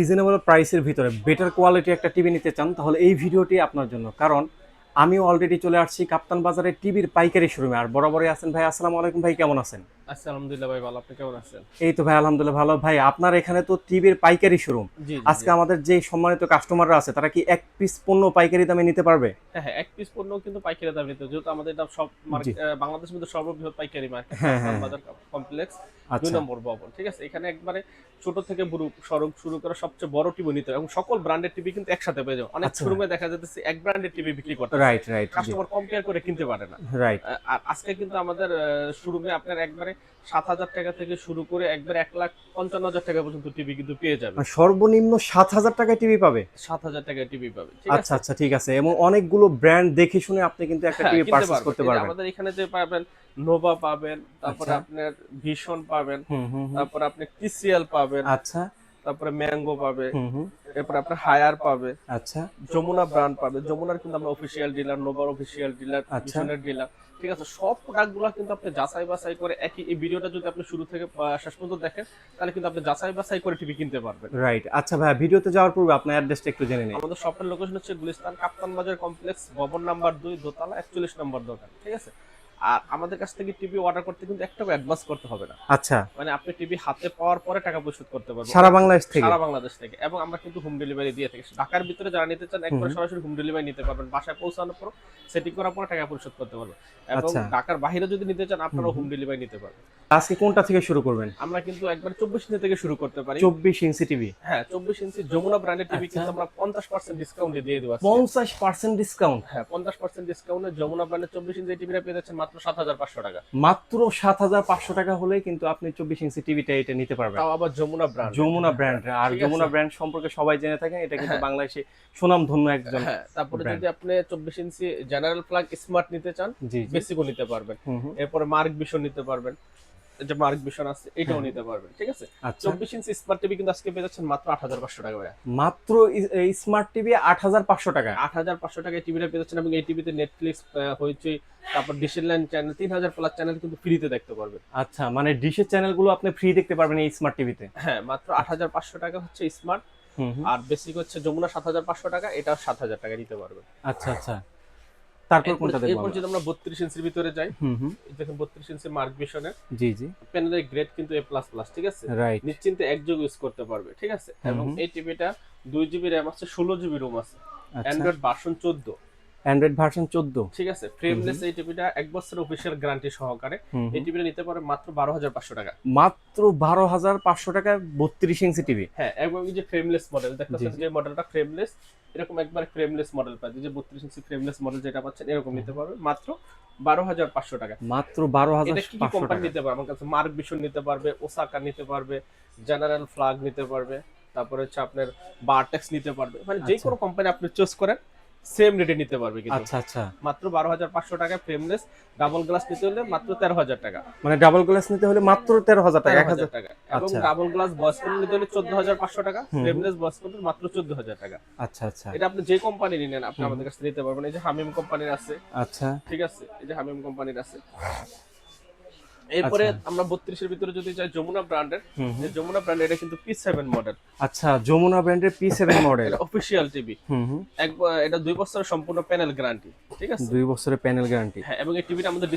Reasonable প্রাইসের ভিতরে better quality একটা টিভি নিতে চান তাহলে এই ভিডিওটি আপনার জন্য। কারণ আমি অলরেডি চলে আসছি কাপ্তান বাজারে টিভির পাইকারি শোরুমে। আর বরাবরই আছেন ভাই। আসসালামু আলাইকুম ভাই, কেমন আছেন? আচ্ছা, আলহামদুলিল্লাহ ভাই, ভালো। আপনি কেমন আছেন? এই তো ভাই আলহামদুলিল্লাহ ভালো। ভাই আপনার এখানে তো টিভির পাইকারি শোরুম। জি, জি, জি। আজকে আমাদের যে সম্মানিত কাস্টমাররা আছে তারা কি এক পিস পণ্য পাইকারি দামে নিতে পারবে? হ্যাঁ, হ্যাঁ, এক পিস পণ্য কিন্তু পাইকারি দামে নিতে, যেহেতু আমাদের এটা সব জি। বাংলাদেশের মধ্যে সর্ববৃহৎ পাইকারি মার্কেট হ্যাঁ কাপ্তান হ্যাঁ হ্যাঁ। বাজার কমপ্লেক্স ২ আচ্ছা নম্বর ভবন। ঠিক আছে? এখানে একবারে ছোট থেকে শুরু করে সবচেয়ে বড় টিভি নিতে হয় এবং সকল ব্র্যান্ডের টিভি কিন্তু একসাথে পেয়ে যাবেন। অনেক আচ্ছা। শোরুমে দেখা যাচ্ছে এক ব্র্যান্ডের টিভি বিক্রি করতেছে। Right right. জি। কাস্টমার কম্পেয়ার করে কিনতে পারে না। রাইট। আর আজকে কিন্তু আমাদের শোরুমে আপনার একবারে ৭,০০০ টাকা থেকে শুরু করে একবারে ১,৫৫,০০০ টাকা পর্যন্ত টিভি কিন্তু পেয়ে যাবেন। সর্বনিম্ন ৭,০০০ টাকায় টিভি পাবে? ৭,০০০ টাকায় টিভি পাবে। ঠিক আচ্ছা আছে? আচ্ছা, ঠিক আছে। এবং অনেকগুলো ব্র্যান্ড দেখে শুনে আপনি কিন্তু একটা হ্যাঁ, টিভি কিনতে পারচেজ পারবেন। করতে এই যে পারবেন। আমাদের এখানে যে পাবেন, নোভা পাবেন, তারপরে আচ্ছা। আপনার ভিশন পাবেন, হুম হুম হুম। তারপরে আপনি টিসিএল পাবেন, আচ্ছা। তারপরে ম্যাঙ্গো পাবে, হুম হুম। এরপরে আপনার হায়ার পাবে, আচ্ছা যমুনা ব্র্যান্ড পাবে। যমুনার কিন্তু আমরা অফিসিয়াল ডিলার, নোভার অফিসিয়াল ডিলার, আচ্ছা। ভিশনের ডিলার। ঠিক আছে? সব প্রোডাক্টগুলো কিন্তু আপনি যাচাই বাছাই করে এই ভিডিওটা যদি আপনি শুরু থেকে শেষ পর্যন্ত দেখেন, তাহলে কিন্তু আপনি যাচাই বাছাই করে টিভি কিনতে পারবেন। রাইট। আচ্ছা ভাইয়া, ভিডিওতে যাওয়ার পূর্বে আপনার অ্যাড্রেসটা একটু জেনে নিই। আমাদের শপের লোকেশন হচ্ছে গুলিস্তান কাপ্তান বাজার কমপ্লেক্স, ভবন নাম্বার ২, দোতলা, ৪১ নম্বর দোকান। ঠিক আছে? আর আমাদের কাছ থেকে টিভি অর্ডার করতে কিন্তু ১ টাকা অ্যাডভান্স করতে হবে না। আচ্ছা। মানে আপনি টিভি হাতে পাওয়ার পরে টাকা পরিশোধ করতে পারবেন সারা বাংলাদেশ থেকে? সারা বাংলাদেশ থেকে। এবং আমরা কিন্তু হোম ডেলিভারি দিয়ে থাকি। ঢাকার ভিতরে যারা নিতে চান হুম একবারে হুম। সরাসরি হোম ডেলিভারি নিতে পারবেন। বাসায় পৌঁছানোর পর সেটিং করার পরে টাকা পরিশোধ করতে পারবেন। এবং আচ্ছা। ঢাকার বাইরে যদি নিতে চান হুম আপনারাও হোম হুম। ডেলিভারি নিতে পারবেন। আজকে কোনটা থেকে শুরু করবেন? আমরা কিন্তু একবার ২৪ ইঞ্চি থেকে শুরু করতে পারি। ২৪ ইঞ্চি টিভি? হ্যাঁ, ২৪ ইঞ্চি যমুনা ব্র্যান্ডের টিভি আচ্ছা। কিন্তু আমরা ৫০% ডিসকাউন্টে দিয়ে দেব আজকে। ৫০% ডিসকাউন্ট? হ্যাঁ, ৫০% ডিসকাউন্টে যমুনা ব্র্যান্ডের ২৪ ইঞ্চি টিভিটা পেয়ে যাচ্ছেন মাত্র ৭,৫০০ টাকা। মাত্র ৭,৫০০ টাকা হলেই কিন্তু আপনি ২৪ ইঞ্চি টিভিটা এটা নিতে পারবেন। তাও আবার যমুনা ব্র্যান্ড। যমুনা ব্র্যান্ড। আর ঠিক যমুনা আছে? ব্র্যান্ড সম্পর্কে সবাই জেনে থাকেন, এটা কিন্তু হ্যাঁ। বাংলাদেশে সুনামধন্য একজন হ্যাঁ, তারপরে ব্র্যান্ড। যদি আপনি ২৪ ইঞ্চি জেনারেল প্লাগ স্মার্ট নিতে চান, জি জি। বেসিকও নিতে পারবেন। হুম হুম। এরপরে মার্ক ভিশন নিতে পারবেন। এই যে মার্ক ভিশন আছে, এটাও হ্যাঁ। নিতে পারবেন। ঠিক আছে? আচ্ছা। ২৪ ইঞ্চি স্মার্ট টিভি কিন্তু আজকে পেয়ে যাচ্ছেন মাত্র ৮,৫০০ টাকা করে। মাত্র স্মার্ট টিভি ৮,৫০০ টাকা? ৮,৫০০ টাকায় টিভিটা পেয়ে যাচ্ছেন এবং এই টিভিতে নেটফ্লিক্স, হইচই, তারপর ডিশের লাইন চ্যানেল ৩,০০০ প্লাস চ্যানেল কিন্তু ফ্রিতে দেখতে পারবেন। আচ্ছা, মানে ডিশের চ্যানেলগুলো আপনি ফ্রি দেখতে পারবেন এই স্মার্ট টিভিতে? হ্যাঁ, মাত্র ৮,৫০০ টাকা হচ্ছে স্মার্ট। হুম হুম। আর বেসিক হচ্ছে যমুনা ৭,৫০০ টাকা, এটাও ৭,০০০ টাকা নিতে পারবেন। আচ্ছা আচ্ছা। তারপর কোনটা দেখবো এরপর আমরা? যদি আমরা ৩২ ইঞ্চির ভিতরে যাই, হুম হুম। এই দেখেন ৩২ ইঞ্চি মার্ক ভিশনের জি জি। প্যানেলের গ্রেড কিন্তু A++, ঠিক আছে? রাইট। নিশ্চিন্তে একযোগ ইউজ করতে পারবে। ঠিক আছে? হুম এবং হুম। এই টিভিটা 2 জিবি র‍্যাম আছে, 16 জিবি রোম আছে। আচ্ছা। Android version ১৪। Android version ১৪? ঠিক আছে? ফ্রেমলেস এই টিভিটা ১ বছরের অফিসিয়াল গ্যারান্টি সহকারে। হুম এই হুম। টিভিটা নিতে পারে মাত্র ১২,৫০০ টাকা। মাত্র ১২,৫০০ টাকায় ৩২ ইঞ্চি টিভি? হ্যাঁ, এবং এই যে ফ্রেমলেস মডেল জি দেখতেছেন, জি। যে মডেলটা ফ্রেমলেস, এরকম একবার ফ্রেমলেস মডেল পাচ্ছেন। যে ৩২ ইঞ্চি ফ্রেমলেস মডেল যেটা পাচ্ছেন এরকম নিতে পারবেন মাত্র ১২,৫০০ টাকা। মাত্র এটা কি ১২,৫০০ কোম্পানি টাকা? নিতে পারবে? আমার কাছে মার্ক ভিশন নিতে পারবে, ওসাকা নিতে পারবে, জেনারেল ফ্লাগ নিতে পারবে, তারপরে হচ্ছে আপনার বারটেক্স নিতে পারবে। মানে যে আচ্ছা কোনো কোম্পানি আপনি চুজ করেন সেম রেটে নিতে পারবে কিন্তু। আচ্ছা আচ্ছা। মাত্র ১২,৫০০ টাকায় ফ্রেমলেস। ডাবল গ্লাস নিতে হলে মাত্র ১৩,০০০ টাকা। মানে ডাবল গ্লাস নিতে হলে মাত্র ১৩,০০০ টাকা? ১৩,০০০ ১,০০০? টাকা। এবং আচ্ছা। ডাবল গ্লাস ভয়েস কন্ট্রোল নিতে হলে ১৪,৫০০ টাকা। হুম হুম। ফ্রেমলেস ভয়েস কন্ট্রোল মাত্র ১৪,০০০ টাকা। আচ্ছা আচ্ছা। এটা আপনি যে কোম্পানি নেন আপনি হুম আমাদের হুম। কাছে নিতে পারবেন। এই যে হামিম কোম্পানির আছে। আচ্ছা ঠিক আছে? এই যে হামিম কোম্পানির আছে। এরপরে আচ্ছা। আমরা ৩২ এর ভিতরে যদি যাই যমুনা ব্র্যান্ডের, হুম হুম। এই যমুনা ব্র্যান্ড এটা কিন্তু P7 মডেল। আচ্ছা, যমুনা ব্র্যান্ডের P7 মডেল? এটা অফিসিয়াল টিভি। হুম হুম। এটা ২ বছরের সম্পূর্ণ প্যানেল গ্যারান্টি। ঠিক আছে? ২ বছরের প্যানেল গ্যারান্টি? হ্যাঁ, এবং এই টিভিটা আমাদের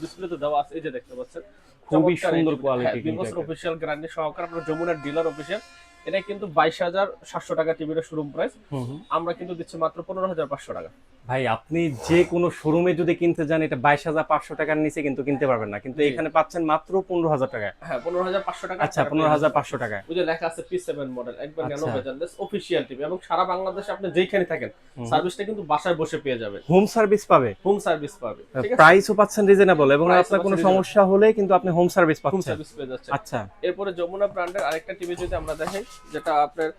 ডিসপ্লেতে দেওয়া আছে, এই যে দেখতে পাচ্ছেন। খুবই চমৎকার এই সুন্দর টিভিটা। কোয়ালিটি হ্যাঁ, ২ কিন্তু বছর এটা। অফিসিয়াল গ্যারান্টি সহকারে আপনার যমুনার ডিলার অফিসিয়াল। এটা কিন্তু ২২,৭০০ টাকা টিভির শোরুম প্রাইস। হুম হুম। আমরা কিন্তু দিচ্ছি মাত্র ১৫,৫০০ টাকা। ভাই আপনি যে কোনো শোরুমে যদি কিনতে যান এটা ২২,৫০০ টাকার নিচে কিন্তু কিনতে পারবেন না, কিন্তু জি। এখানে পাচ্ছেন মাত্র ১৫,০০০ টাকায়। হ্যাঁ, ১৫,৫০০ টাকা। আচ্ছা, ১৫,৫০০ টাকায়। ওই যে লেখা আছে P7 মডেল, একবার ন্যানো আচ্ছা। ভেজানলেস অফিসিয়াল টিভি এবং সারা বাংলাদেশে আপনি যেখানে থাকেন হুম। সার্ভিসটা কিন্তু বাসায় বসে পেয়ে যাবেন। হোম সার্ভিস পাবে? হোম সার্ভিস পাবে। ঠিক আছে? প্রাইসও পাচ্ছেন রিজনেবল এবং Price ও আপনার কোনো পাচ্ছেন সমস্যা হলে কিন্তু আপনি হোম সার্ভিস হোম পাচ্ছেন। সার্ভিস পেয়ে যাচ্ছে। আচ্ছা। এরপরে যমুনা ব্র্যান্ডের আরেকটা টিভি যদি আমরা দেখাই, যেটা আপনার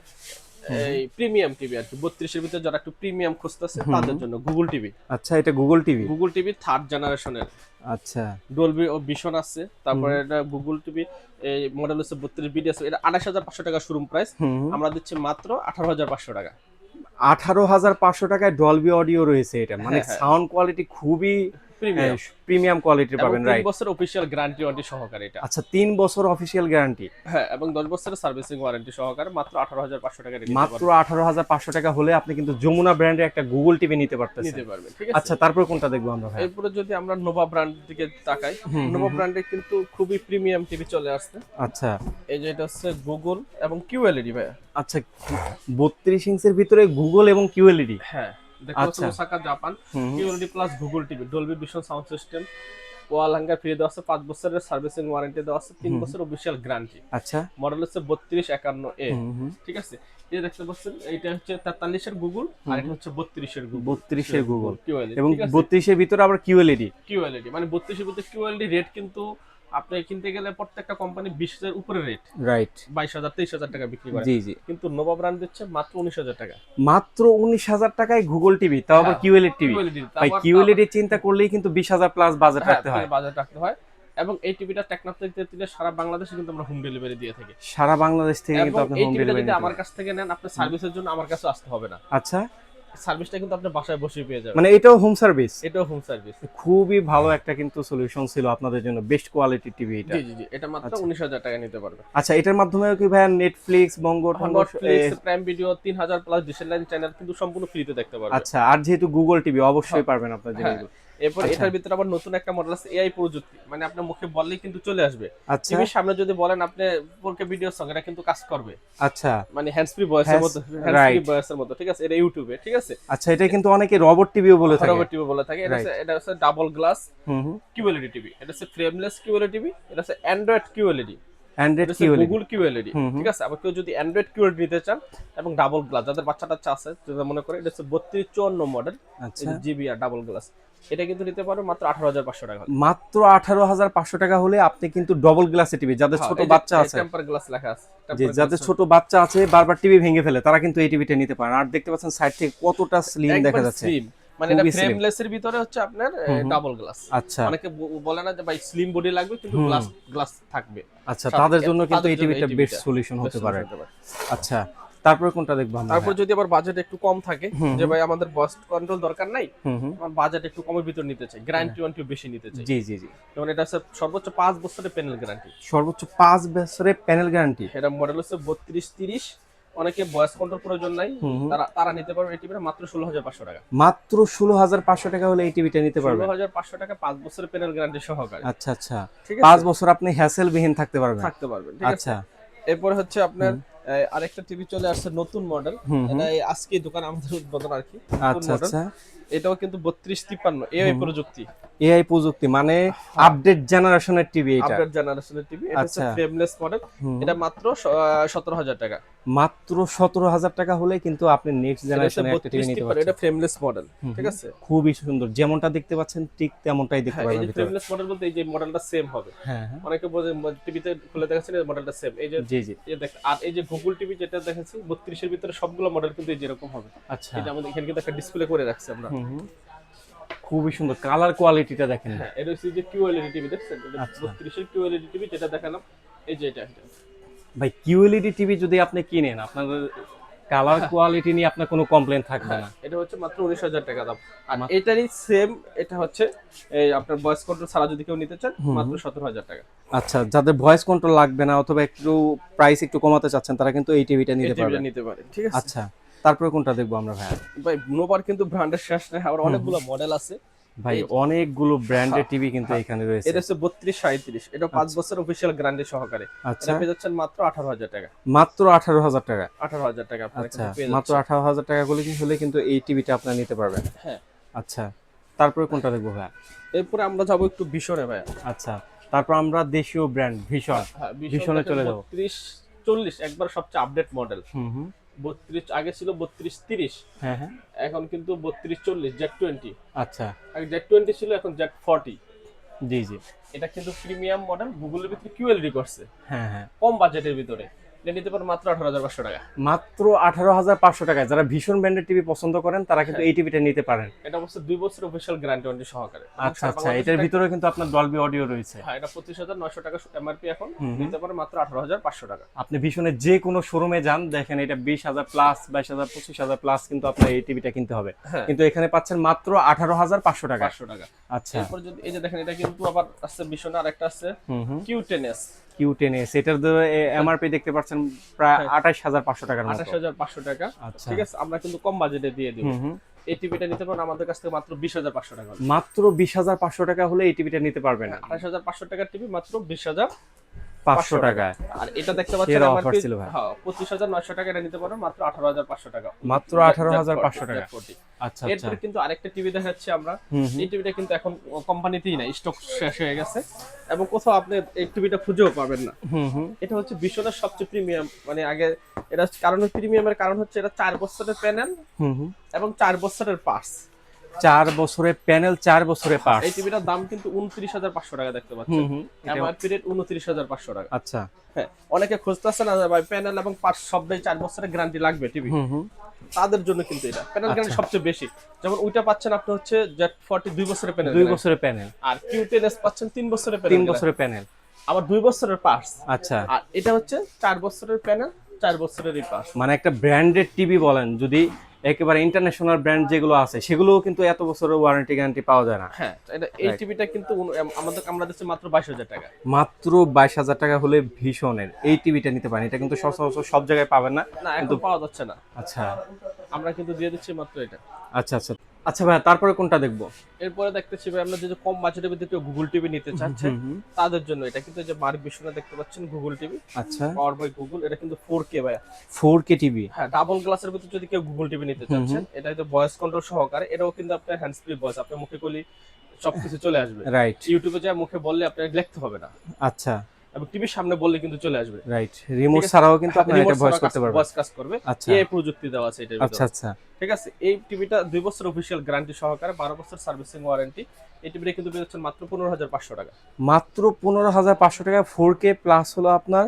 হুম। এই প্রিমিয়াম টিভি আর কি, ৩২ এর ভিতরে যারা একটু প্রিমিয়াম খুঁজতেছে হুম। তাদের জন্য গুগল টিভি। আচ্ছা, এটা Google TV? Google TV 3rd জেনারেশনের। আচ্ছা। ডলবি ও ভিশন আছে। তারপরে এটা গুগল টিভি এই মডেল হচ্ছে ৩২ বিডি আছে। এটা ২৮,৫০০ টাকা শোরুম প্রাইস। হুম। আমরা দিচ্ছি মাত্র ১৮,৫০০ টাকা। ১৮,৫০০ টাকায় ডলবি অডিও রয়েছে এটা, মানে হ্যাঁ, হ্যাঁ। সাউন্ড কোয়ালিটি খুবই প্রিমিয়াম প্রিমিয়াম কোয়ালিটির এবং পাবেন, 3 রাইট। বছর অফিশিয়াল গ্যারান্টি ওয়ারেন্টি সহকারে এটা। আচ্ছা 3 বছর অফিসিয়াল গ্যারান্টি, হ্যাঁ, এবং 10 বছরের সার্ভিসিং ওয়ারেন্টি সহকারে মাত্র 18,500 টাকা নিতে মাত্র পারবেন। 18,500 টাকা হলে আপনি কিন্তু যমুনা ব্র্যান্ডের একটা গুগল টিভি নিতে পারতেছেন। নিতে পারবেন, ঠিক আছে। আচ্ছা তারপর কোনটা দেখবো আমরা ভাই? এরপরে যদি আমরা নোভা ব্র্যান্ড দিকে তাকাই, নোভা ব্র্যান্ডে কিন্তু খুবই প্রিমিয়াম টিভি চলে আসছে। আচ্ছা এই যে এটা হচ্ছে গুগল এবং কিউএলইডি ভাই। আচ্ছা 32 ইঞ্চের ভিতরে গুগল এবং কিউএলইডি। হ্যাঁ, দেখো আচ্ছা। Osaka Japan, QLED plus Google TV, Dolby vision sound system, ওয়াল হ্যাঙ্গার ফ্রি দেওয়া আছে, 5 বছরের সার্ভিসিং ওয়ারেন্টি দেওয়া আছে, 3 বছর অফিশিয়াল গ্যারান্টি। আচ্ছা মডেল হচ্ছে 3251A, ঠিক আছে। এই দেখতে পাচ্ছেন এইটা হচ্ছে 43 এর গুগল আর এটা হচ্ছে 32 এর গুগল, 32 এর গুগল কিউএলইডি, এবং ঠিক আছে। 32 এর ভিতরে আবার কিউএলইডি। কিউএলইডি মানে 32 এর ভিতরে কিউএলইডি রেট কিন্তু আপনি কিনতে গেলে প্রত্যেকটা কোম্পানি 20,000 উপরে রেট, রাইট। 22,000 23,000 টাকা বিক্রি করে। জি জি। কিন্তু নোভা ব্র্যান্ড দিচ্ছে মাত্র 19,000 টাকা। মাত্র 19,000 টাকায় গুগল টিভি, তাও আবার কিউএলইডি টিভি। ভাই কিউএলইডি চিন্তা করলেই কিন্তু 20,000 প্লাস বাজেট রাখতে হয়। বাজেট রাখতে হয়। এবং এই টিভিটা টেকনাফ থেকে দিলে সারা বাংলাদেশে কিন্তু আমরা হোম ডেলিভারি দিয়ে থাকি। সারা বাংলাদেশ থেকে কিন্তু আপনি হোম ডেলিভারি যদি আমার কাছ থেকে নেন, আপনি সার্ভিসের জন্য আমার কাছে আসতে হবে না। আচ্ছা, সার্ভিসটা কিন্তু আপনি বাসায় বসে পেয়ে যাবেন। মানে এটাও হোম সার্ভিস? এটাও হোম সার্ভিস। খুবই ভালো একটা কিন্তু সলিউশন ছিল আপনাদের জন্য, বেস্ট কোয়ালিটির টিভি এটা। জি জি জি, এটা মাত্র 19,000 টাকা নিতে পারবে। আচ্ছা এটার মাধ্যমে কি ভাই Netflix, Bongo, Netflix, Prime Video 3000 plus ডিশের লাইন চ্যানেল কিন্তু সম্পূর্ণ ফ্রিতে দেখতে পারবে। আচ্ছা, আর যেহেতু গুগল টিভি অবশ্যই পারবেন আপনার জিনিসগুলো। এরপর এটার ভিতরে আবার নতুন একটা মডেল আছে এআই প্রযুক্তি, মানে আপনার মুখে বললেই কিন্তু চলে আসবে। আচ্ছা টিভির সামনে যদি বলেন আপনি 4K ভিডিও সং, এটা কিন্তু কাজ করবে। আচ্ছা, মানে হ্যান্ডস ফ্রি ভয়েসের মতো, হ্যান্ডস ফ্রি ভয়েসের মতো, ঠিক আছে। এটা ইউটিউবে, ঠিক আছে। আচ্ছা এটা কিন্তু অনেকে রবট টিভিও বলে থাকে। রবট টিভি বলে থাকে। এটা হচ্ছে ডাবল গ্লাস কিউএলইডি টিভি, এটা হচ্ছে ফ্রেমলেস কিউএলইডি টিভি, এটা হচ্ছে Android QLED, Android QLED, Google QLED, ঠিক আছে। আবার কেউ যদি অ্যান্ড্রয়েড কিউএলইডি নিতে চান এবং ডাবল গ্লাস, যাদের বাচ্চা আছে যদি মনে করে, এটা হচ্ছে 3254 মডেল, আচ্ছা জিবি আর ডাবল গ্লাস, এটা কিন্তু নিতে পারবে মাত্র 18,500 টাকা। মাত্র 18,500 টাকা হলে আপনি কিন্তু ডবল গ্লাসের টিভি, যাদের ছোট বাচ্চা আছে, টেম্পার গ্লাস লেখা আছে, যে যাদের ছোট বাচ্চা আছে বারবার টিভি ভেঙে ফেলে, তারা কিন্তু এই টিভিটা নিতে পারেন। আর দেখতে পাচ্ছেন সাইড থেকে কতটা স্লিম দেখা যাচ্ছে, মানে এটা ফ্রেমলেস এর ভিতরে হচ্ছে আপনার ডাবল গ্লাস। আচ্ছা, অনেকে বলে না যে ভাই স্লিম বডি লাগবে কিন্তু গ্লাস থাকবে। আচ্ছা তাদের জন্য কিন্তু এই টিভিটা বেস্ট সলিউশন হতে পারে। আচ্ছা তারপরে কোনটা দেখব আমরা? তারপর যদি আবার বাজেট একটু কম থাকে, যে ভাই আমাদের ভয়েস কন্ট্রোল দরকার নাই, আমার বাজেট একটু কমের ভিতর নিতে চাই, গ্যারান্টি ওয়ারেন্টি বেশি নিতে চাই। জি জি জি। যেমন এটা হচ্ছে সর্বোচ্চ 5 বছরের প্যানেল গ্যারান্টি। সর্বোচ্চ 5 বছরের প্যানেল গ্যারান্টি। এটা মডেল হচ্ছে 3230। অনেকে ভয়েস কন্ট্রোল প্রয়োজন নাই, তারা নিতে পারবে এই টিভিটা মাত্র 16,500 টাকা। মাত্র 16,500 টাকা হলে এই টিভিটা নিতে পারবেন। 16,500 টাকা 5 বছরের প্যানেল গ্যারান্টি সহকারে। আচ্ছা আচ্ছা, ঠিক আছে, 5 বছর আপনি হ্যাসেল বিহীন থাকতে পারবেন। ঠিক আছে। আচ্ছা এরপর হচ্ছে আপনার আরেকটা টিভি চলে আসছে নতুন মডেল, এটা আজকে দোকান আমাদের উদ্বোধন আর কি। আচ্ছা আচ্ছা, এটাও কিন্তু 3253 এআই প্রযুক্তি। এআই প্রযুক্তি মানে আপডেট জেনারেশনের টিভি, এটা আপডেট জেনারেশনের টিভি। এটা হচ্ছে ফ্রেমলেস মডেল, এটা মাত্র 17,000 টাকা। মাত্র 17,000 টাকা হলে কিন্তু আপনি নেক্সট জেনারেশনের একটা টিভি নিতে পারবেন। এটা ফ্রেমলেস মডেল, ঠিক আছে। খুবই সুন্দর, যেমনটা দেখতে পাচ্ছেন ঠিক তেমনটাই দেখতে পারবেন। এই যে ফ্রেমলেস মডেল বলতে এই যে মডেলটা সেম হবে। হ্যাঁ, অনেকে বলে টিভিতে খুলে দেখাচ্ছেন এই মডেলটা সেম, এই যে জি জি। এই দেখ, আর এই যে গুগল টিভি যেটা দেখাচ্ছি 32 এর ভিতরে সবগুলো মডেল কিন্তু এই যে এরকম হবে। আচ্ছা, এটা আমাদের এখানে কিন্তু একটা ডিসপ্লে করে রাখছি আমরা। খুবই সুন্দর, কালার কোয়ালিটিটা দেখেন। হ্যাঁ, এটা হচ্ছে যে কিউএলইডি টিভি দেখছেন, 32 এর কিউএলইডি টিভি যেটা দেখালাম, এই যে এটা। ভাই কিউএলইডি টিভি যদি আপনি কিনেন, আপনার কালার কোয়ালিটি নিয়ে আপনার কোনো কমপ্লেইন থাকবে না। এটা হচ্ছে মাত্র 19,000 টাকা দাম। আর এটারই সেম, এটা হচ্ছে এই আপনার ভয়েস কন্ট্রোল ছাড়া যদি কেউ নিতে চান মাত্র 17,000 টাকা। আচ্ছা, যাদের ভয়েস কন্ট্রোল লাগবে না অথবা একটু প্রাইস একটু কমাতে চাচ্ছেন, তারা কিন্তু এই টিভিটা নিতে পারবেন। ঠিক আছে। আচ্ছা তারপরে কোনটা দেখবো আমরা ভাই? ভাই নোভার কিন্তু ব্র্যান্ডের শেষ নাই, আবার অনেকগুলো মডেল আছে ভাই, অনেকগুলো ব্র্যান্ডের টিভি কিন্তু এখানে রয়েছে। এটা হচ্ছে 3237, এটা 5 বছর অফিশিয়াল গ্যারান্টি সহকারে। এটা পেয়ে যাচ্ছেন মাত্র 18,000 টাকা। মাত্র 18,000 টাকা? 18,000 টাকা আপনারা আচ্ছা, পেয়ে যাচ্ছেন। মাত্র 18,000 টাকা হলে কিন্তু এই টিভিটা আপনারা নিতে পারবেন। হ্যাঁ। আচ্ছা তারপরে কোনটা দেখবো ভাই? এরপরে আমরা যাব একটু ভিশনে ভাই। আচ্ছা, তারপর আমরা দেশীয় ব্র্যান্ড ভিশন, ভিশনে চলে যাব। 3240 একবার সবচেয়ে আপডেট মডেল। 32 আগে ছিল 3230। হ্যাঁ হ্যাঁ, এখন কিন্তু 3240 Z20। আচ্ছা, আগে Z20 ছিল, এখন Z40। জি জি। এটা কিন্তু প্রিমিয়াম মডেল, গুগলের ভিতরে কিউএলইডি করছে। হ্যাঁ হ্যাঁ, কম বাজেটের ভিতরে। এটা নিতে পারেন মাত্র 18,500 টাকা। মাত্র 18,500 টাকায়। যারা ভীষণ ব্র্যান্ডের টিভি পছন্দ করেন তারা কিন্তু এই টিভিটা নিতে পারেন। এটা অবশ্য 2 বছরের অফিশিয়াল গ্যারান্টি ওয়ারেন্টি সহকারে। আচ্ছা আচ্ছা, এটার ভিতরে কিন্তু আপনার ডলবি অডিও রয়েছে। হ্যাঁ, এটা 25,900 টাকা এমআরপি এখন, নিতে পারেন মাত্র 18,500 টাকা। আপনি ভীষণের যে কোনো শোরুমে যান, দেখেন এটা 20,000 প্লাস, 22,000, 25,000 প্লাস কিন্তু আপনার এই টিভিটা কিনতে হবে, কিন্তু এখানে পাচ্ছেন মাত্র 18,500 টাকা। 500 টাকা। আচ্ছা, এরপর যদি এই যে দেখেন, এটা কিন্তু আবার আছে ভীষণ, আর একটা আছে Q10s। Q10s, এটার এমআরপি দেখতে পাচ্ছেন প্রায় 28,500 টাকার মতো। 28,500 টাকা। আচ্ছা, ঠিক আছে, আমরা কিন্তু কম বাজেটে দিয়ে দিব। এই টিভিটা নিতে পারেন আমাদের কাছ থেকে মাত্র 20,500 টাকা। মাত্র 20,500 টাকা হলে এই টিভিটা নিতে পারবেন। 28,500 টাকার টিভি মাত্র 20,500 টাকা। আর এটা দেখতে পাচ্ছেন এমআরপি 25,900 টাকা, এটা নিতে পারেন মাত্র 18,500 টাকা। মাত্র 18,500 টাকা। আচ্ছা, এরপরে কিন্তু আরেকটা টিভি দেখাচ্ছি আমরা। এই টিভিটা কিন্তু এখন কোম্পানিতেই নাই, স্টক শেষ হয়ে গেছে এবং কোথাও আপনি এই টিভিটা খুঁজেও পাবেন না। এটা হচ্ছে ভীষণের সবচেয়ে প্রিমিয়াম, মানে আগে এটা কারণ প্রিমিয়ামের কারণ হচ্ছে এটা 4 বছরের প্যানেল এবং 4 বছরের পার্টস। 4 বছরের প্যানেল, 4 বছরের পার্টস। এই টিভিটার দাম কিন্তু 29,500 টাকা দেখতে পাচ্ছেন। এমআরপি রেট 29,500 টাকা। আচ্ছা, হ্যাঁ, অনেকে খুঁজতেছে না ভাই প্যানেল এবং পার্টস সবটাই 4 বছরের গ্যারান্টি লাগবে টিভি, তাদের জন্য কিন্তু এটা প্যানেল গ্যারান্টি সবচেয়ে বেশি। যেমন ওইটা পাচ্ছেন আপনি হচ্ছে Z40 2 বছরের প্যানেল, 2 বছরের প্যানেল, আর Q10s পাচ্ছেন 3 বছরের প্যানেল, 3 বছরের প্যানেল, আবার 2 বছরের পার্টস। আচ্ছা, আর এটা হচ্ছে 4 বছরের প্যানেল, 4 বছরের পার্টস। মানে একটা ব্র্যান্ডেড টিভি বলেন, যদি একেবারে ইন্টারন্যাশনাল ব্র্যান্ড যেগুলো আছে সেগুলোও কিন্তু এত বছরের ওয়ারেন্টি গ্যারান্টি পাওয়া যায় না। হ্যাঁ, এটা এই টিভিটা কিন্তু আমরা দিচ্ছি মাত্র 22,000 টাকা। মাত্র 22,000 টাকা হলে ভীষণের এই টিভিটা নিতে পারেন। এটা কিন্তু সচরাচর সব জায়গায় পাবেন না, না এখন পাওয়া যাচ্ছে না। আচ্ছা, আমরা কিন্তু দিয়ে দিচ্ছি মাত্র এটা। আচ্ছা আচ্ছা আচ্ছা ভাই, তারপরে কোনটা দেখবো? এরপরে দেখতেছি ভাই, আমরা যে কম বাজেটের ভিতরে কেউ গুগল টিভি নিতে চাচ্ছেন তাদের জন্য এটা কিন্তু যে মার্ক বিশ্বনা দেখতে পাচ্ছেন গুগল টিভি। আচ্ছা, পাওয়ার বাই গুগল, এটা কিন্তু 4K ভাই, 4K টিভি। হ্যাঁ, ডাবল গ্লাসের ভিতরে যদি কেউ গুগল টিভি নিতে চাচ্ছেন, এটা হচ্ছে ভয়েস কন্ট্রোল সহকারে। এটাও কিন্তু আপনার হ্যান্ডস ফ্রি ভয়েস, আপনার মুখে করলে সবকিছু চলে আসবে। রাইট, ইউটিউবে যা মুখে বললে আপনার লিখতে হবে না, আচ্ছা, এবং টিভির সামনে বললে কিন্তু চলে আসবে। রাইট, রিমোট ছাড়াও কিন্তু আপনি এটা ভয়েস করতে পারবেন, ভয়েস কাজ করবে। আচ্ছা, এই প্রযুক্তি দেওয়া আছে এটার ভিতরে। আচ্ছা আচ্ছা, ঠিক আছে, এই টিভিটা 2 বছর অফিশিয়াল গ্যারান্টি সহকারে, 12 বছর সার্ভিসিং ওয়ারেন্টি। এই টিভিটা কিন্তু পেয়ে যাচ্ছেন মাত্র 15,500 টাকা। মাত্র 15,500 টাকা। 4K প্লাস হলো আপনার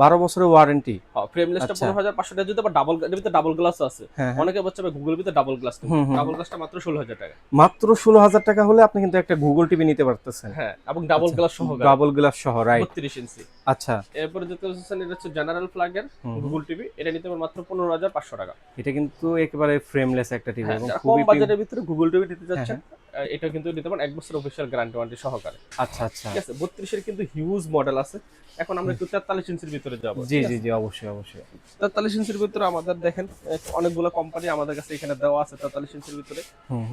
12 বছরের ওয়ারেন্টি। হ্যাঁ, ফ্রেমলেসটা 15,500 টাকা। যদি আবার ডাবল, এর ভিতরে ডাবল গ্লাস আছে, অনেকে বলছে ভাই গুগল ভিতরে ডাবল গ্লাস নেই, ডাবল গ্লাসটা মাত্র 16,000 টাকা। মাত্র 16,000 টাকা হলে আপনি কিন্তু একটা গুগল টিভি নিতে পারতেছেন। হ্যাঁ, এবং ডাবল গ্লাস সহ, ডাবল গ্লাস সহ, রাইট, 32 ইঞ্চি। আচ্ছা, এরপরে যেটা হচ্ছে এটা হচ্ছে জেনারেল প্লাগের গুগল টিভি, এটা নিতে পারেন মাত্র 15,500 টাকা। এটা কিন্তু একেবারে ফ্রেমলেস একটা টিভি এবং কম খুবই বাজেটের ভিতরে গুগল টিভি নিতে যাচ্ছেন, এটা কিন্তু নিতে পারেন 1 বছর অফিশিয়াল গ্যারান্টি ওয়ারেন্টি সহকারে। আচ্ছা আচ্ছা, ঠিক আছে, 32 এর কিন্তু হিউজ মডেল আছে। এখন আমরা একটু 43 ইঞ্চির ভিতরে যাব। জি জি জি, অবশ্যই অবশ্যই। 43 ইঞ্চির ভিতরে আমাদের দেখেন অনেকগুলো কোম্পানি আমাদের কাছে এখানে দেওয়া আছে। 43 ইঞ্চির ভিতরে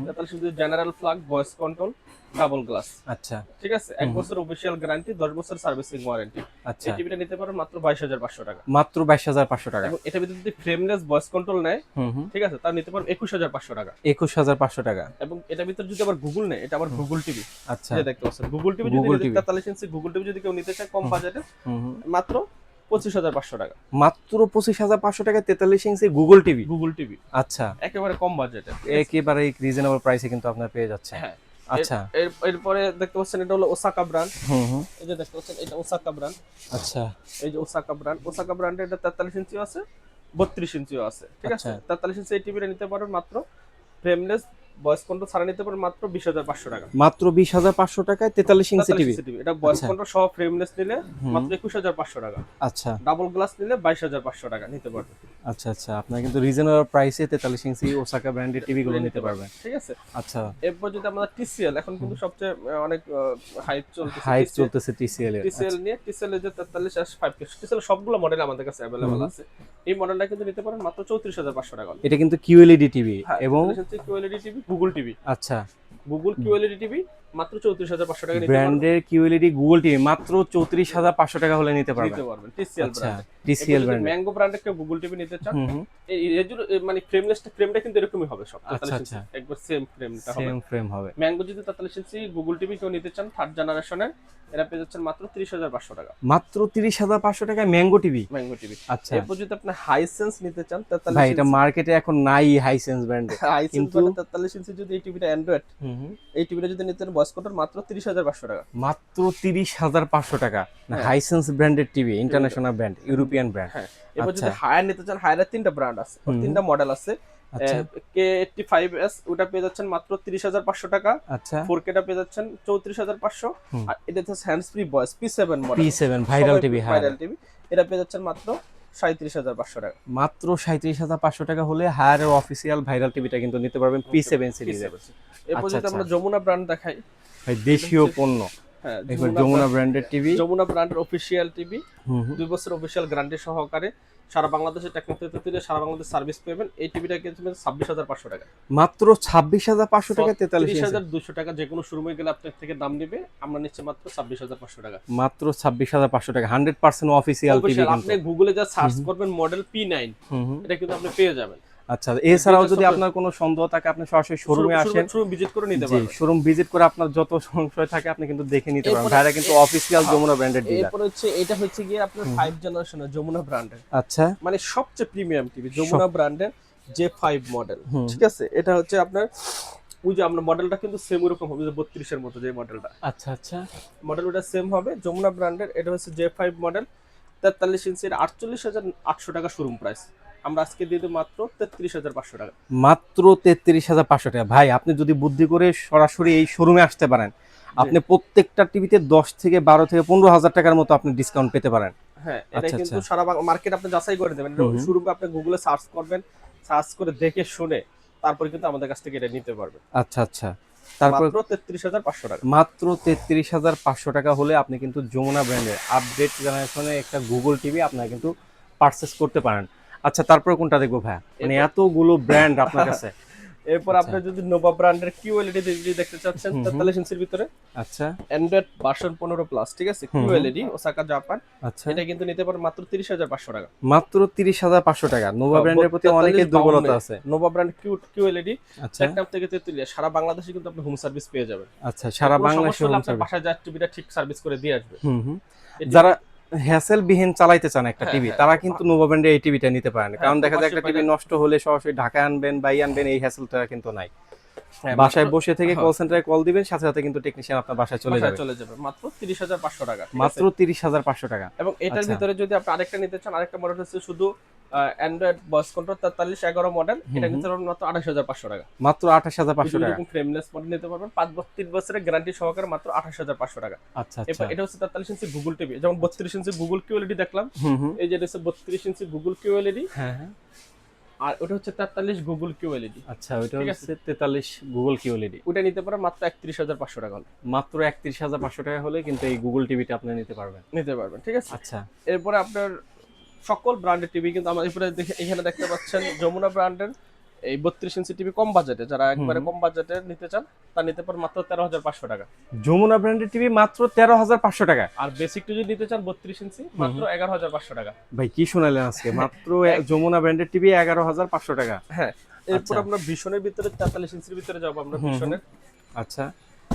43 ইঞ্চির general plug, voice control, double glass. আচ্ছা, ঠিক আছে, 1 বছর অফিশিয়াল গ্যারান্টি, 10 বছর সার্ভিসিং ওয়ারেন্টি। আচ্ছা, এই টিভিটা নিতে পারেন মাত্র 22,500 টাকা। মাত্র 22,500 টাকা। এবং এটা ভিতরে যদি ফ্রেমলেস ভয়েস কন্ট্রোল নেয়, ঠিক আছে, তার নিতে পারেন 21,500 টাকা। 21,500 টাকা। এবং এটা ভিতরে যদি আবার গুগল নেয়, এটা আবার গুগল টিভি। আচ্ছা, যে দেখতে পাচ্ছেন গুগল টিভি, যদি 43 ইঞ্চি গুগল টিভি যদি কেউ নিতে চায় কম বাজেটে, মাত্র 25,500 টাকা। মাত্র 25,500 টাকা 43 ইঞ্চি গুগল টিভি। গুগল টিভি, আচ্ছা, একেবারে কম বাজেটে, একেবারে রিজনেবল প্রাইসে কিন্তু আপনারা পেয়ে যাচ্ছেন। হ্যাঁ, আচ্ছা, এরপরে দেখতে পাচ্ছেন এটা হলো ওসাকা ব্র্যান্ড। এই যে দেখতে পাচ্ছেন এটা ওসাকা ব্র্যান্ড। আচ্ছা, এই যে ওসাকা ব্র্যান্ড, ওসাকা ব্র্যান্ডের এটা 43 ইঞ্চিও আছে, 32 ইঞ্চিও আছে। ঠিক আছে, 43 ইঞ্চি এই টিভিটা নিতে পারবেন মাত্র ফ্রেমলেস ভয়েস কন্ট্রোল ছাড়া নিতে পারেন মাত্র 20,500 টাকা। মাত্র 20,500 টাকায় 43 ইঞ্চি টিভি। এটা ভয়েস কন্ট্রোল সহ ফ্রেমলেস নিলে মাত্র 21,500 টাকা। আচ্ছা, ডাবল গ্লাস নিলে 22,500 টাকা নিতে পারবেন। আচ্ছা আচ্ছা, আপনারা কিন্তু রিজনেবল প্রাইসে 43 ইঞ্চি ওসাকা ব্র্যান্ডের টিভি গুলো নিতে পারবেন। ঠিক আছে, আচ্ছা, এরপর যদি আমরা TCL, এখন কিন্তু সবচেয়ে অনেক হাইপ চলতেছে TCL এর। TCL নিয়ে, TCL এর যে 43 5K, TCL সবগুলো মডেল আমাদের কাছে अवेलेबल আছে। এই মডেলটা কিন্তু নিতে পারেন মাত্র 34,500 টাকা। এটা কিন্তু QLED টিভি এবং QLED টিভি, গুগল টিভি। আচ্ছা, গুগল QLED টিভি মাত্র 34,500 টাকা নিতে পারবেন। ব্র্যান্ডের QLED গুগল টিভি মাত্র 34,500 টাকা হলে নিতে পারবেন। TCL আচ্ছা, ব্র্যান্ড, TCL ব্র্যান্ড, ম্যাঙ্গো ব্র্যান্ডের কেউ গুগল টিভি নিতে চান, এই মানে ফ্রেমটা কিন্তু এরকমই হবে সব। আচ্ছা আচ্ছা, একবার সেম ফ্রেমটা হবে, সেম ফ্রেম হবে। ম্যাঙ্গো যদি 43 ইঞ্চি গুগল টিভি কেউ নিতে চান 3rd জেনারেশনের, এরা পেয়ে যাচ্ছেন মাত্র 30,500 টাকা। মাত্র 30,500 টাকায় ম্যাঙ্গো টিভি। Mango TV. আচ্ছা, এরপর যদি আপনি হাইসেন্স নিতে চান 43 ভাই এটা মার্কেটে এখন নাই হাইসেন্স ব্র্যান্ডে, হাইসেন্স 43 ইঞ্চি যদি এই টিভিটা অ্যান্ড্রয়েড, এই টিভিটা যদি নিতেন ভয়েস কন্ট্রোল মাত্র 30,500 টাকা। মাত্র 30,500 টাকা। হ্যাঁ। হাইসেন্স ব্র্যান্ডের TV, international brand, European brand. হ্যাঁ, এবার আচ্ছা। যদি হায়ার নিতে চান, হায়ারের 3টা ব্র্যান্ড আছে, হুম। 3টা মডেল আছে। আচ্ছা K85s ওটা পেয়ে যাচ্ছেন মাত্র 30,500 টাকা। আচ্ছা। 4K টা পেয়ে যাচ্ছেন 34,500। হুম। আর এটা হচ্ছে hands free voice P7 model, P7 viral TV, হ্যাঁ ভাইরাল টিভি, এটা পেয়ে যাচ্ছেন মাত্র 37,500 টাকা। মাত্র 37,500 টাকা হলে হায়ারের অফিসিয়াল ভাইরাল টিভিটা কিন্তু নিতে পারবেন P7 সিরিজের। এরপর আচ্ছা যদি আমরা আচ্ছা। যমুনা ব্র্যান্ড দেখাই, ভাই দেশীয় পণ্য, হ্যাঁ এবার যমুনা ব্র্যান্ডের টিভি। যমুনা ব্র্যান্ডের অফিসিয়াল টিভি, হুম 2 বছর অফিসিয়াল গ্যারান্টি সহকারে সারা বাংলাদেশে টেকনিক্যাল সারা বাংলাদেশ সার্ভিস পাবেন। এই টিভিটা কিন্তু 26,500 টাকা। মাত্র 26,500 টাকা 43 ইঞ্চি। 30,200 টাকা যে কোনো শোরুমে গেলে আপনার থেকে দাম নেবে, আমরা নিচ্ছি মাত্র 26,500 টাকা। মাত্র 26,500 টাকা 100% অফিসিয়াল টিভি অফিসিয়াল কিন্তু। আপনি গুগলে যা সার্চ করবেন মডেল P9, হুম। এটা কিন্তু আপনি পেয়ে যাবেন। আচ্ছা, এছাড়াও যদি আপনার কোনো সন্দেহ থাকে আপনি সরাসরি শোরুমে আসেন, শোরুম ভিজিট করে নিতে জি পারবেন। শোরুম ভিজিট করে আপনার যত সংশয় থাকে আপনি কিন্তু দেখে নিতে পারবেন। এরপরে- ভাইরা কিন্তু অফিসিয়াল যমুনা ব্র্যান্ডের ডিলার। এরপর হচ্ছে এটা হচ্ছে গিয়ে আপনার 5 জেনারেশনের যমুনা ব্র্যান্ডের, আচ্ছা মানে সবচেয়ে প্রিমিয়াম টিভি যমুনা ব্র্যান্ডের J5 মডেল। হুম। ঠিক আছে, এটা হচ্ছে আপনার ওই যে আপনার মডেলটা কিন্তু সেম ওরকম হবে, যে 32 এর মতো যে মডেলটা, আচ্ছা আচ্ছা। মডেল ওটা সেম হবে যমুনা ব্র্যান্ডের। এটা হচ্ছে J5 মডেল, 43 ইঞ্চির, 48,800 টাকা শোরুম প্রাইস। আমরা আজকে দিয়ে দেব মাত্র 33,500 টাকা। মাত্র 33,500 টাকা। ভাই আপনি যদি বুদ্ধি করে সরাসরি এই শোরুমে আসতে পারেন, আপনি প্রত্যেকটা টিভিতে 10 থেকে 12 থেকে 15,000 টাকার মতো আপনি ডিসকাউন্ট পেতে পারেন। হ্যাঁ, এটা আচ্ছা, কিন্তু আচ্ছা। সারা মার্কেট আপনি যাচাই করে দেবেন। হুম। শুরুতে আপনি গুগলে সার্চ করবেন, সার্চ করে দেখে শুনে তারপরে কিন্তু আমাদের কাছ থেকে এটা নিতে পারবেন। আচ্ছা আচ্ছা। তারপর মাত্র 33,500 টাকা। মাত্র 33,500 টাকা হলে আপনি কিন্তু যমুনা ব্র্যান্ডের আপডেট জেনারেশনের একটা গুগল টিভি আপনারা কিন্তু পারচেস করতে পারেন। আচ্ছা, তারপর কোনটা দেখবো ভাই? মানে এতগুলো ব্র্যান্ড আপনার কাছে। এরপর আচ্ছা। আপনি যদি নোভা ব্র্যান্ডের QLED টিভি দেখতে চাচ্ছেন, হুম, 43 ইঞ্চির ভিতরে, আচ্ছা অ্যান্ড্রয়েড ভার্সন 15 প্লাস, ঠিক আছে, QLED ওসাকা জাপান, আচ্ছা। এটা কিন্তু নিতে পারেন মাত্র 30,500 টাকা। মাত্র 30,500 টাকা। নোভা ব্র্যান্ডের প্রতি অনেকের দুর্বলতা আছে। নোভা ব্র্যান্ড QLED আচ্ছা টেকনাম থেকে তেতুলিয়া সারা বাংলাদেশে কিন্তু আপনি হোম সার্ভিস পেয়ে যাবেন। আচ্ছা, সারা কোনো বাংলাদেশে সমস্যা হলে হোম আপনার সার্ভিস। বাসায় যা টিভিটা ঠিক সার্ভিস করে দিয়ে আসবে। হুম। এটি- যারা হ্যাসেল বিহীন চালাইতে চান একটা হ্যাঁ, টিভি, হ্যাঁ। তারা কিন্তু নোভা ব্র্যান্ডের এই টিভিটা নিতে পারেন। কারণ দেখা যায় একটা প্রবাসী টিভি নষ্ট হলে সরাসরি ঢাকায় আনবেন, বাই আনবেন, এই হ্যাসেলটা কিন্তু নাই। হ্যাঁ, বাসায় মাত্র- বসে থেকে হ্যাঁ, কল সেন্টারে কল দিবেন, সাথে সাথে কিন্তু টেকনিশিয়ান আপনার বাসায় চলে বাসায় যাবে। চলে যাবে মাত্র 30,500 টাকা, ঠিক আছে? মাত্র 30,500 টাকা। এবং এটার আচ্ছা। ভিতরে যদি আপনি আরেকটা নিতে চান, আরেকটা মডেল হচ্ছে শুধু অ্যান্ড্রয়েড ভয়েস কন্ট্রোল 4311 মডেল, এটা কিন্তু মাত্র 28,500 টাকা। মাত্র 28,500 টাকা। এরকম ফ্রেমলেস মডেল নিতে পারবেন 3 বছরের গ্যারান্টি সহকারে মাত্র 28,500 টাকা। আচ্ছা আচ্ছা। এরপর এটা হচ্ছে 43 ইঞ্চি গুগল টিভি, যেমন 32 ইঞ্চি গুগল QLED দেখলাম, হুম। এই যে এটা হচ্ছে 32 ইঞ্চি গুগল QLED, হ্যাঁ হ্যাঁ। আর ওটা হচ্ছে 43 গুগল QLED। আচ্ছা, ওইটা ঠিক হচ্ছে 43 গুগল QLED। ওটা নিতে পারেন মাত্র 31,500 টাকা হলে মাত্র 31,500 টাকা হলে কিন্তু এই গুগল টিভিটা আপনি নিতে পারবেন। নিতে পারবেন, ঠিক আছে? আচ্ছা। এরপরে আপনার সকল ব্র্যান্ডের টিভি কিন্তু আমরা এরপরে এখানে দেখতে পাচ্ছেন যমুনা ব্র্যান্ডের এই 32 ইঞ্চি টিভি কম বাজেটে, যারা একবারে কম বাজেটে নিতে চান তা নিতে পারেন মাত্র 13,500 টাকা। যমুনা ব্র্যান্ডের টিভি মাত্র 13,500 টাকা। আর বেসিক যদি নিতে চান 32 ইঞ্চি মাত্র 11,500 টাকা। ভাই কি শোনালেন আজকে? মাত্র যমুনা ব্র্যান্ডের টিভি 11,500 টাকা। হ্যাঁ, এরপর আচ্ছা। আমরা ভীষণের ভিতরে 43 ইঞ্চির ভিতরে যাব আমরা ভীষণের। আচ্ছা,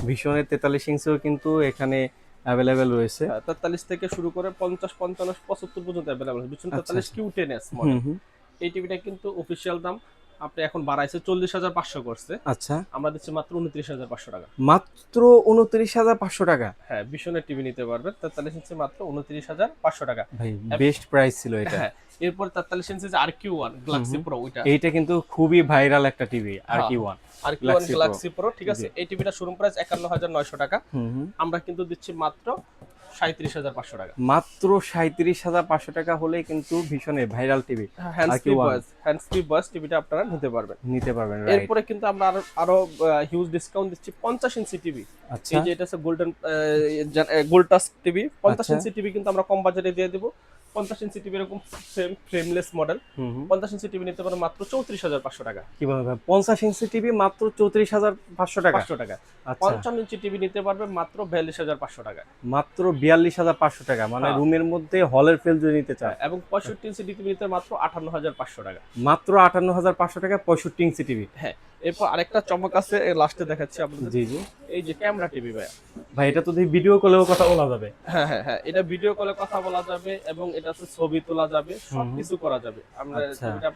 ভীষণের 43 ইঞ্চিও কিন্তু এখানে অ্যাভেলেবেল রয়েছে। 43 থেকে শুরু করে 50, 55, 75 পর্যন্ত अवेलेबल আছে। ভীষণ 43 Q10s মডেল। এই টিভিটা কিন্তু অফিশিয়াল দাম আপনি এখন বাড়াইছে 40,500 করছে, আচ্ছা, আমরা দিচ্ছি মাত্র 29,500 টাকা। মাত্র 29,500 টাকা। হ্যাঁ, ভীষণের টিভি নিতে পারবেন 43 ইঞ্চি মাত্র 29,500 টাকা। ভাই বেস্ট প্রাইস ছিল এটা। হ্যাঁ, এরপর 43 ইঞ্চি RQ1 গ্যালাক্সি প্রো, ওইটা এইটা কিন্তু খুবই ভাইরাল একটা TV, RQ1 RQ1 Galaxy pro, ঠিক আছে? এই টিভিটা শোরুম প্রাইস 51,900 টাকা, আমরা কিন্তু দিচ্ছি মাত্র 37,500 টাকা। মাত্র 37,500 টাকা হলে কিন্তু ভীষণের viral TV hands free voice টিভিটা আপনারা নিতে পারবেন। নিতে পারবেন, রাইট? এরপরে কিন্তু আমরা আরো হিউজ ডিসকাউন্ট দিচ্ছি 50 ইঞ্চি টিভি। আচ্ছা এই যে এটা হচ্ছে গোল্ড টাচ টিভি, 50 আচ্ছা। ইঞ্চি টিভি কিন্তু আমরা কম বাজেটে দিয়ে দেব। 50 ইঞ্চি টিভি এরকম same frameless model, 50 inch TV নিতে পারেন মাত্র 34,500 টাকা। কি বলবেন ভাই? 50 ইঞ্চি টিভি মাত্র 34,500 টাকা। 500 টাকা। আচ্ছা, 55 ইঞ্চি টিভি নিতে পারবেন মাত্র 42,500 টাকা। মাত্র 42,500 টাকা, মানে হ্যাঁ। রুমের মধ্যে হলের ফেল যদি নিতে চায়। এবং 65 ইঞ্চি টিভি নিতে মাত্র 58,500 টাকা। মাত্র 58,500 টাকা 65 ইঞ্চি টিভি। হ্যাঁ, এরপর আরেকটা চমক আছে, লাস্টে দেখাচ্ছি আপনাদের। জি জি। এই যে ক্যামেরা টিভি ভাই, ভাই এটা তো ভিডিও কলেও কথা বলা যাবে। হ্যাঁ হ্যাঁ হ্যাঁ, এটা ভিডিও কলে কথা বলা যাবে এবং এটাতে ছবি তোলা যাবে, সবকিছু করা যাবে। আমরা আচ্ছা। ছবিটা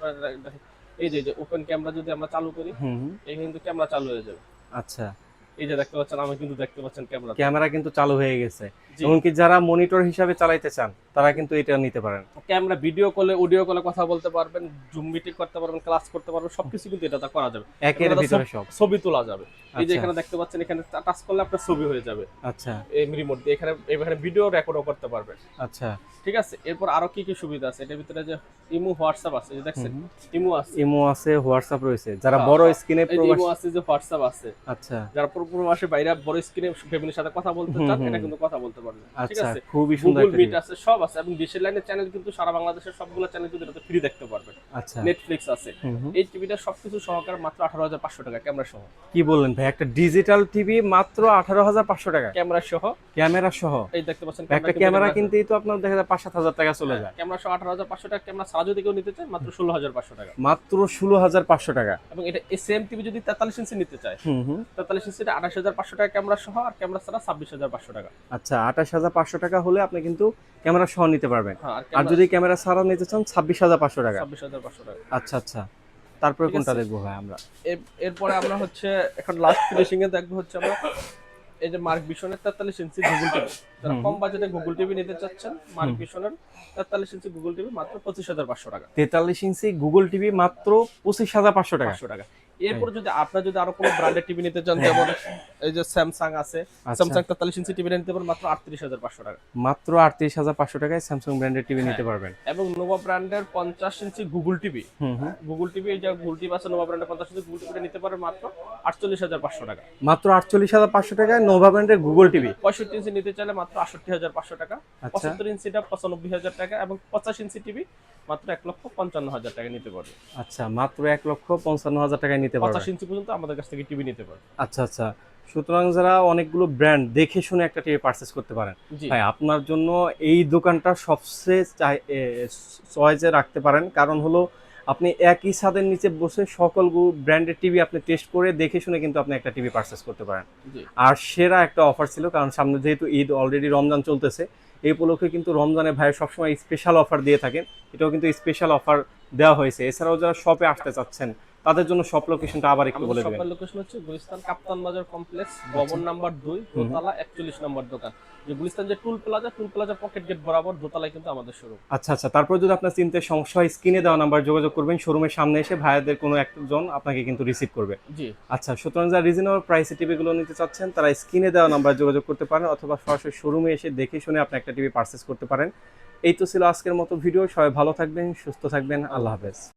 এই যে ওপেন ক্যামেরা যদি আমরা চালু করি, এই কিন্তু ক্যামেরা চালু হয়ে যাবে। আচ্ছা, এই যে দেখতে পাচ্ছেন, আমি কিন্তু দেখতে পাচ্ছেন ক্যামেরা ক্যামেরা কিন্তু চালু হয়ে গেছে, জি। এমনকি যারা মনিটর হিসাবে চালাইতে চান তারা কিন্তু এটা নিতে পারেন। ক্যামেরা ভিডিও কলে, অডিও কলে কথা বলতে পারবেন, জুম মিটিং করতে পারবেন, ক্লাস করতে পারবেন, সবকিছু কিন্তু এটাতে করা যাবে। একের এটাতে ভিতরে সব। ছবি তোলা যাবে। এই যে আচ্ছা এখানে দেখতে পাচ্ছেন, এখানে টাচ করলে আপনার ছবি হয়ে যাবে আচ্ছা এই রিমোট দিয়ে। এখানে ভিডিও রেকর্ডও করতে পারবেন। আচ্ছা। ঠিক আছে, এরপর আরো কি কি সুবিধা আছে এটার ভিতরে? যে ইমো, হোয়াটসঅ্যাপ আছে, যে দেখছেন ইমো আছে, ইমো আছে, হোয়াটসঅ্যাপ রয়েছে, যারা হ্যাঁ, বড় হ্যাঁ। স্ক্রিনে এই যে ইমো আছে, যে হোয়াটসঅ্যাপ আছে, আচ্ছা যারা প্রবাসী বাইরে বড় স্ক্রিনে ফ্যামিলির সাথে কথা বলতে চান, এটা কিন্তু কথা বলতে পারবেন। ঠিক আচ্ছা, আছে, খুবই সুন্দর গুগল একটা মিট টিভি। আছে, সব আছে, এবং ডিশের লাইনের চ্যানেল কিন্তু সারা বাংলাদেশের সবগুলো চ্যানেল কিন্তু এটাতে ফ্রি দেখতে পারবেন। আচ্ছা নেটফ্লিক্স আছে। এই টিভিটা সবকিছু সহকারে মাত্র 18,500 টাকা, ক্যামেরা সহ। কি বললেন ভাই, একটা ডিজিটাল টিভি মাত্র 18,500 টাকা, ক্যামেরা সহ, ক্যামেরা সহ? এই দেখতে পাচ্ছেন একটা ক্যামেরা কিনতেই তো আপনার দেখা যায় 5-7 হাজার টাকা চলে যায়। ক্যামেরা সহ 18,500 টাকা। ক্যামেরা ছাড়া যদি কেউ নিতে চায় মাত্র 16,500 টাকা। মাত্র 16,500 টাকা। এবং এটা সেম টিভি যদি 43 ইঞ্চি নিতে চায়, 43 ইঞ্চিটা 28,500 টাকা ক্যামেরা সহ, আর ক্যামেরা ছাড়া 26,500 টাকা। আচ্ছা, 28,500 টাকা হলে আপনি কিন্তু ক্যামেরা সহ নিতে পারবেন। হ্যাঁ, আর যদি ক্যামেরা ছাড়া নিতে চান 26,500 টাকা। 26,500 টাকা। আচ্ছা আচ্ছা, তারপরে ঠিক কোনটা আছে। দেখবো ভাই আমরা? এরপরে আমরা হচ্ছে এখন লাস্ট ফিনিশিং এ দেখবো হচ্ছে আমরা এই যে মার্ক ভিশনের 43 ইঞ্চি গুগল টিভি। যারা কম বাজেটে গুগল টিভি নিতে চাচ্ছেন, মার্ক ভিশনের 43 ইঞ্চি গুগল টিভি মাত্র 25,500 টাকা। 43 ইঞ্চি গুগল টিভি মাত্র 25,500 টাকা। 500 টাকা। এরপরে যদি আপনারা যদি আরো কোনো ব্র্যান্ডের টিভি নিতে চান, যেমন এই যে স্যামসাং আছে, স্যামসাং 43 ইঞ্চি টিভি নিতে পারেন মাত্র 38,500 টাকা। মাত্র 38,500 টাকায় স্যামসাং ব্র্যান্ডের টিভি নিতে পারবেন। এবং নোভা ব্র্যান্ডের 50 ইঞ্চি গুগল টিভি, গুগল টিভি, এই যে গুগল টিভি আছে নোভা ব্র্যান্ডের 50 ইঞ্চি গুগল টিভিটা নিতে পারেন মাত্র 48,500 টাকা। মাত্র 48,500 টাকায় নোভা ব্র্যান্ডের গুগল টিভি। 65 ইঞ্চি নিতে চাইলে মাত্র 68,500 টাকা। আচ্ছা। 75 ইঞ্চিটা 95,000 টাকা, এবং 50 ইঞ্চি টিভি মাত্র 1,55,000 টাকা নিতে পারবে। আচ্ছা, মাত্র 1,55,000 টাকায় নিতে পারবেন। 50 ইঞ্চি পর্যন্ত আমাদের কাছ থেকে টিভি নিতে পারবে। আচ্ছা আচ্ছা, সুতরাং যারা অনেকগুলো ব্র্যান্ড দেখে শুনে একটা টিভি পারচেজ করতে পারেন, জি। ভাই আপনার জন্য এই দোকানটা সবচেয়ে চয়েসে রাখতে পারেন। কারণ হলো আপনি একই ছাদের নিচে বসে সকল ব্র্যান্ডের টিভি আপনি টেস্ট করে দেখে শুনে কিন্তু আপনি একটা টিভি পারচেজ করতে পারেন। জি। আর সেরা একটা অফার ছিল, কারণ সামনে যেহেতু ঈদ, অলরেডি রমজান চলতেছে, এই উপলক্ষে কিন্তু রমজানে ভাই সবসময় স্পেশাল অফার দিয়ে থাকেন। এটাও কিন্তু স্পেশাল অফার দেওয়া হয়েছে। এছাড়াও যারা শপে আসতে চাচ্ছেন তাদের জন্য শপ লোকেশনটা আবার একটু বলে আমাদের দেবেন। শপের লোকেশন হচ্ছে গুলিস্তান কাপ্তান বাজার কমপ্লেক্স, ভবন নাম্বার 2, দোতলা, 41 নম্বর দোকান। যে গুলিস্তান যে টুল প্লাজা পকেট গেট বরাবর দোতলায় কিন্তু আমাদের শোরুম। আচ্ছা আচ্ছা, তারপর যদি আপনার চিনতে সমস্যা হয় স্ক্রিনে দেওয়া নাম্বার যোগাযোগ করবেন, শোরুমের সামনে এসে ভাইয়াদের কোনো একজন আপনাকে কিন্তু রিসিভ করবে। জি। আচ্ছা, সুতরাং যারা রিজনেবল প্রাইসে টিভিগুলো নিতে চাচ্ছেন তারা স্ক্রিনে দেওয়া নাম্বার যোগাযোগ করতে পারেন, অথবা সরাসরি শোরুমে এসে দেখে শুনে আপনি একটা টিভি পারচেজ করতে পারেন। এই তো ছিল আজকের মতো ভিডিও। সবাই ভালো থাকবেন, সুস্থ থাকবেন, আল্লাহ হাফেজ।